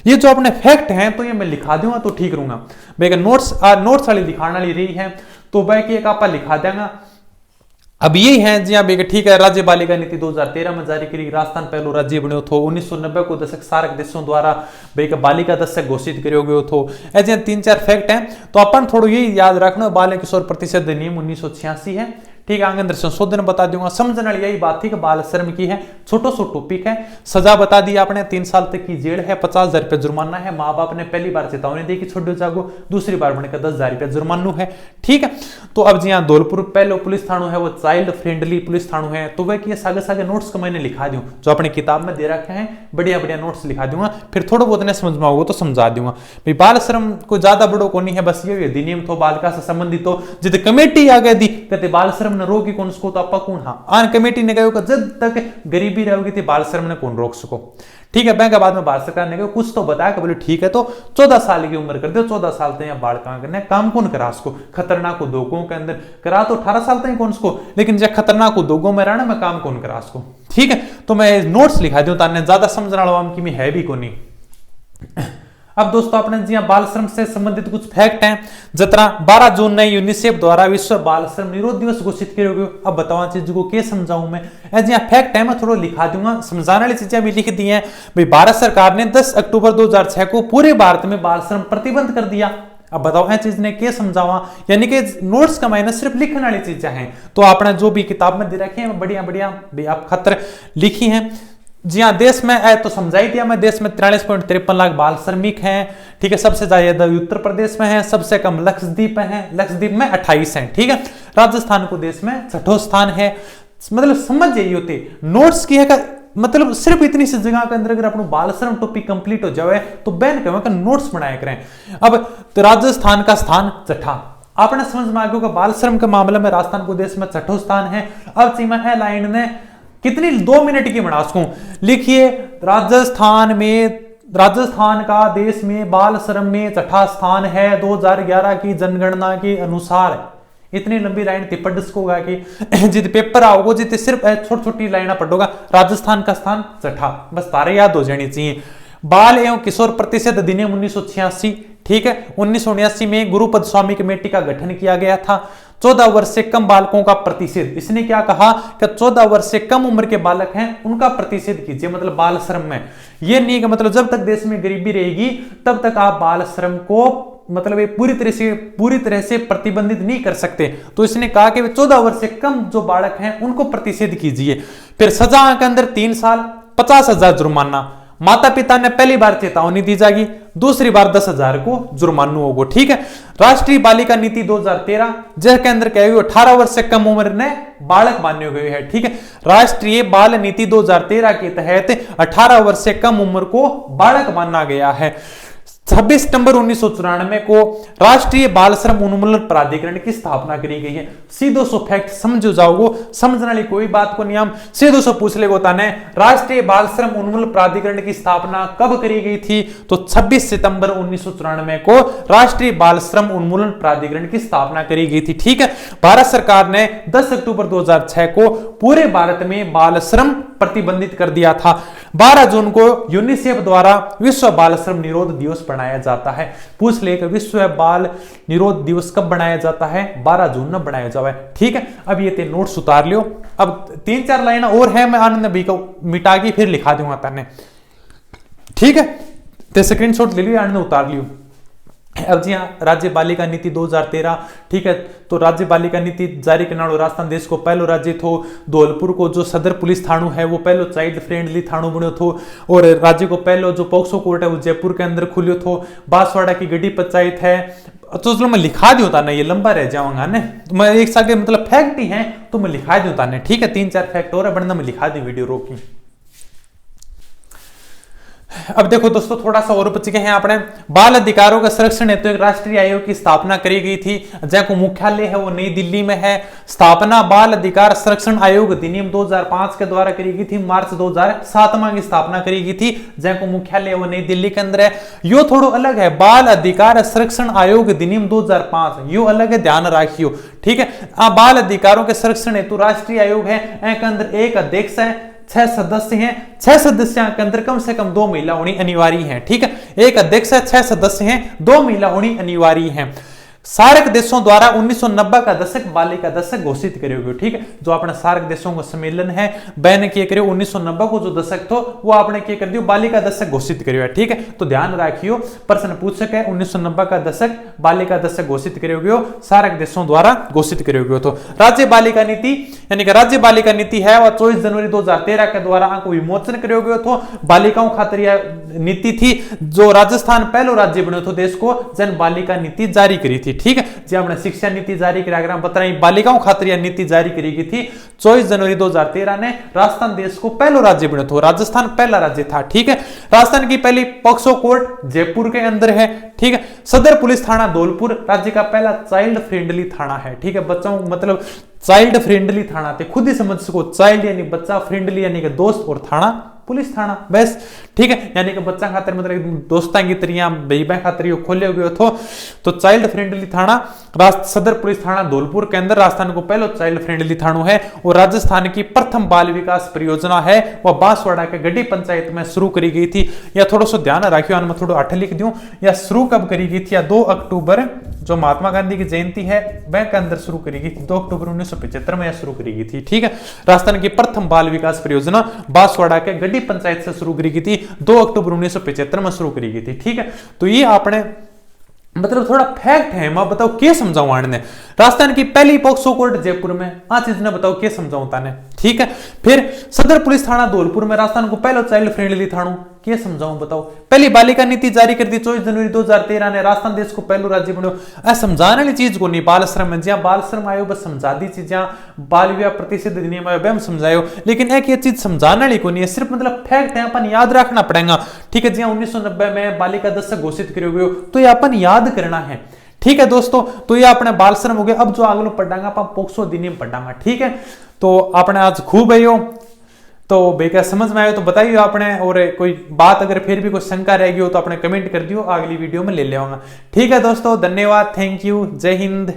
ये जो अपने फैक्ट हैं तो ये मैं लिखा दूंगा तो ठीक रहूंगा। मैं नोट्स वाली दिखाने वाली रही है तो बाकी एक आप लिखा देगा। अब ये है जी हाँ बेटा, ठीक है, राज्य बालिका नीति 2013 में जारी करी, राजस्थान पहलो राज्य बन्यो थो। 1990 को दशक सार्क देशों द्वारा बालिका दशक घोषित करो गयो थो। ऐसे 3-4 फैक्ट हैं तो अपन थोड़ा यही याद रखना, बाल किशोर प्रतिशत अधिनियम 1986 है। ठीक है, आगे अंदर संशोधन बता दूंगा। समझने वाली यही बात थी कि बाल श्रम की है, छोटो सो टॉपिक है। सजा बता दी आपने, 3 साल तक की जेल है, 50,000 रुपये जुर्माना है। माँ बाप ने पहली बार चेतावनी दी कि छोड़ो जागो, दूसरी बार बनकर 10,000 रुपये जुर्माना है। ठीक है, तो अब जी हाँ धौलपुर पहले पुलिस थानू है वो चाइल्ड फ्रेंडली पुलिस थानू है। तो वह की सागे सागे नोट्स को मैंने लिखा दूं जो अपनी किताब में दे रखे हैं, बढ़िया बढ़िया नोट्स लिखा दूंगा। फिर थोड़ा बहुत ने समझ में आओगे तो समझा दूंगा। भाई बाल श्रम को ज्यादा बड़ो को नहीं है, बस ये अधिनियम थो बालिका से संबंधित हो। जिद कमेटी आगे दी कहते बाल श्रम ने रोकी कौन सको तो आपा कौन हाँ आन कमेटी ने कहा जब तक गरीबी रहोगी तो बाल श्रम ने कौन रोक सको। ठीक है, बैंक बाद में भारत सरकार ने कहा कुछ तो बताया कि बोले ठीक है तो 14 साल की उम्र कर दो, 14 साल तक या बाल करने काम कौन करा उसको, खतरनाक उद्योगों के अंदर करा तो 18 साल तक कौन उसको, लेकिन जब खतरनाक उद्योगों में रहना मैं काम कौन करा उसको। ठीक है, तो मैं नोट्स लिखा दूं ताने ज्यादा समझने वाला आवाम की में है भी को नहीं। अब दोस्तों अपने जी बाल श्रम से संबंधित कुछ फैक्ट हैं। जतरा 12 जून ने यूनिसेफ द्वारा विश्व बाल श्रम निरोध दिवस घोषित किया गया। अब बताओ चीज को क्या समझाऊं मैं, जी फैक्ट है मैं थोड़ा लिखा दूंगा, समझाने वाली चीजें भी लिख दी हैं। भाई भारत सरकार ने 10 अक्टूबर 2006 को पूरे भारत में बाल श्रम प्रतिबंध कर दिया। अब बताओ है चीज ने क्या समझावा, यानी कि नोट्स का मायने सिर्फ लिखने वाली चीजें हैं। तो आपने जो भी किताब में दे रखे हैं बढ़िया बढ़िया भी आप खतर लिखी हैं। जी हाँ, देश में तो समझाई दिया मैं, देश में 43.53 लाख बाल श्रमिक हैं। ठीक है, सबसे ज्यादा उत्तर प्रदेश में है, सबसे कम लक्षद्वीप है, लक्षद्वीप में 28 हैं। ठीक है, राजस्थान को देश में 6ठो स्थान है। मतलब समझ यही होती नोट्स की है का मतलब सिर्फ इतनी सी जगह के अंदर अगर अपना बाल श्रम टॉपिक कंप्लीट हो जाए तो बैन करें नोट्स बनाया करें। अब तो राजस्थान का स्थान 6ठा, आपने समझ में आ गया बाल श्रम के मामले में राजस्थान को देश में 6ठो स्थान है। अब सीमा है लाइन ने कितनी 2 मिनट की बना सकूं, लिखिए राजस्थान का देश में बाल श्रम में 6ठा स्थान है 2011 की जनगणना के अनुसार। इतनी लंबी लाइन थी पढ़ सकोगा कि जित पेपर आओगे जित सिर्फ छोटी छोटी लाइन पढ़ोगा। राजस्थान का स्थान 6ठा, बस तारे याद हो जानी चाहिए। बाल एवं किशोर प्रतिशत अधिनियम 1986, ठीक है, 1979 में गुरुपद स्वामी कमेटी का गठन किया गया था। 14 वर्ष से कम बालकों का प्रतिशत, इसने क्या कहा कि 14 वर्ष से कम उम्र के बालक हैं उनका प्रतिशत कीजिए, मतलब बाल श्रम में। यह नहीं कि मतलब जब तक देश में गरीबी रहेगी तब तक आप बाल श्रम को मतलब ये पूरी तरह से प्रतिबंधित नहीं कर सकते। तो इसने कहा कि 14 वर्ष से कम जो बालक हैं उनको प्रतिशत कीजिए। फिर सजा के अंदर 3 साल 50,000 जुर्माना। माता पिता ने पहली बार चेतावनी दी जाएगी, दूसरी बार 10,000 को जुर्माना होगा। ठीक है, राष्ट्रीय बालिका नीति 2013 जिसके अंदर क्या हुई 18 वर्ष से कम उम्र ने बालक मान्य गए हैं। ठीक है, राष्ट्रीय बाल नीति 2013 के तहत 18 वर्ष से कम उम्र को बालक माना गया है। 26 सितंबर 1994 को राष्ट्रीय बाल श्रम उन्मूलन प्राधिकरण की स्थापना करी गई है। सीधो सो फैक्ट समझ जाओगे, समझने वाली कोई बात को नहीं, हम सीधो सो पूछ ले होता है राष्ट्रीय बाल श्रम उन्मूलन प्राधिकरण की स्थापना कब करी गई थी, तो 26 सितंबर 1994 को राष्ट्रीय बाल श्रम उन्मूलन प्राधिकरण की स्थापना करी गई थी। ठीक है, भारत सरकार ने 10 अक्टूबर 2006 को पूरे भारत में बाल श्रम प्रतिबंधित कर दिया था। 12 जून को यूनिसेफ द्वारा विश्व बाल श्रम निरोध दिवस बनाया जाता है। पूछ ले कि विश्व बाल निरोध दिवस कब बनाया जाता है, 12 जून में बनाया जाता है। ठीक है, अब ये ते नोट्स उतार लियो। अब 3-4 लाइन और है, मैं आनंद भी को मिटा के फिर लिखा दूंगा तने। ठीक है, ते स्क्रीनशॉट ले लियो, आनंद उतार लियो। अब जी हाँ, राज्य बालिका नीति 2013, ठीक है। तो राज्य बालिका नीति जारी करने वालों राजस्थान देश को पहलो राज्य थो। धौलपुर को जो सदर पुलिस थाणु है वो पहलो चाइल्ड फ्रेंडली थाणु बनो थो। और राज्य को पहलो जो पॉक्सो कोर्ट है वो जयपुर के अंदर खुलियो थो। बांसवाड़ा की गढ़ी पंचायत है। तो चलो मैं लिखा दूं ताने, ये लंबा रह जाऊंगा ने, तो मैं एक साथ मतलब फैक्ट ही है तो मैं लिखा दूं ताने, ठीक है। 3-4 फैक्ट और है बनना, मैं लिखा दी वीडियो रोकी। अब देखो दोस्तों, थोड़ा सा और बच गए हैं अपने। बाल अधिकारों का संरक्षण हेतु एक राष्ट्रीय आयोग की स्थापना करी गई थी, जैको मुख्यालय है वो नई दिल्ली में है। स्थापना बाल अधिकार संरक्षण आयोग अधिनियम 2005 के द्वारा करी गई थी। मार्च 2007 में स्थापना करी गई थी, जैको मुख्यालय वो नई दिल्ली के अंदर है। यो थोड़ो अलग है, बाल अधिकार संरक्षण आयोग अधिनियम 2005 यो अलग है, ध्यान रखियो, ठीक है। बाल अधिकारों के संरक्षण हेतु राष्ट्रीय आयोग है, के अंदर एक अध्यक्ष है, 6 सदस्य हैं। 6 सदस्यों के अंदर कम से कम 2 महिला होनी अनिवार्य है, ठीक है। एक अध्यक्ष है, 6 सदस्य हैं, 2 महिला होनी अनिवार्य है। सार्क देशों द्वारा 1990 का दशक बालिका दशक घोषित करे हुए, ठीक है। जो अपना सार्क देशों का सम्मेलन है बैन किए करे 1990 को जो दशक थो वो आपने क्या कर दियो बालिका दशक घोषित करे हुए, ठीक है। तो ध्यान रखियो, प्रश्न पूछ सके 1990 का दशक बालिका दशक घोषित करे हुए सार्क देशों द्वारा घोषित करे हुए। तो राज्य बालिका नीति यानी कि राज्य बालिका नीति है वह 24 जनवरी 2013 के द्वारा को विमोचन करे हुए थो। बालिकाओं खातिर यह नीति थी, जो राजस्थान पहलो राज्य बनो थो देश को जन बालिका नीति जारी करी थी, ठीक है। जी हमने शिक्षा नीति जारी करा बताई, बालिकाओं खातिर यह नीति जारी करी गई थी 24 जनवरी 2013 ने। राजस्थान देश को पहलो राज्य बनो थो, राजस्थान पहला राज्य था, ठीक है। राजस्थान की पहली पॉक्सो कोर्ट जयपुर के अंदर है, ठीक है। सदर पुलिस थाना धौलपुर राज्य का पहला चाइल्ड फ्रेंडली थाना है, ठीक है। बच्चों मतलब चाइल्ड फ्रेंडली थाना थे, खुद ही समझ सको, चाइल्ड यानी बच्चा, फ्रेंडली यानी कि दोस्त, और थाना पुलिस थाना, बस, ठीक है। यानी कि बच्चा खातिर मतलब दोस्तां की तरिया बेईबा खातिर खोले हुए थो। तो चाइल्ड फ्रेंडली थाना सदर पुलिस थाना धौलपुर के अंदर राजस्थान को पहलो चाइल्ड फ्रेंडली थानो है। और राजस्थान की प्रथम बाल विकास परियोजना है वह बांसवाड़ा के गढ़ी पंचायत में शुरू करी गई थी। या थोड़ा सा ध्यान रखियो, मैं थोड़ा 8 लिख दूं, या शुरू कब करी गई थी, या 2 अक्टूबर जो महात्मा गांधी की जयंती है बैंक के अंदर शुरू करी गई थी, 2 अक्टूबर 1975 में यह शुरू करी गई थी, ठीक है। राजस्थान की प्रथम बाल विकास परियोजना बांसवाड़ा के गढ़ी पंचायत से शुरू करी गई थी, 2 अक्टूबर 1975 में शुरू करी गई थी, ठीक है। तो ये आपने मतलब थोड़ा फैक्ट है, मैं बताओ क्या समझाऊं आने। राजस्थान की पहली पॉक्सो कोर्ट जयपुर में, आ चीज ने बताओ क्या समझाऊं ताने, ठीक है। फिर सदर पुलिस थाना धौलपुर में राजस्थान को पहला चाइल्ड फ्रेंडली थानो, क्या समझाऊं बताओ। पहली बालिका नीति जारी कर दी 24 जनवरी 2013 ने, राजस्थान देश को पहलो राज्य बनो। आ समझाने वाली चीज को नहीं, बाल श्रम जहां बाल श्रम आयो बस समझा दी चीज, जहां बाल विवाह प्रतिषेध अधिनियम आयो हम समझायो, लेकिन एक ये चीज समझाने वाली को नहीं है, सिर्फ मतलब फैक्ट है, अपन याद रखना पड़ेगा, ठीक है। जहां 1990 में बालिका दशक घोषित करे हुए तो ये अपन याद करना है, ठीक है दोस्तों। तो ये अपने बाल श्रम हो गया। अब जो अगलो पढ़ांगा अपन पोक्सो अधिनियम पढ़ांगा, ठीक है। तो आपने आज खूब है यो, तो बेका समझ में आयो तो बताइए आपने, और कोई बात अगर फिर भी कोई शंका रहेगी हो तो आपने कमेंट कर दियो, अगली वीडियो में ले लेवांगा, ठीक है दोस्तों। धन्यवाद, थैंक यू, जय हिंद।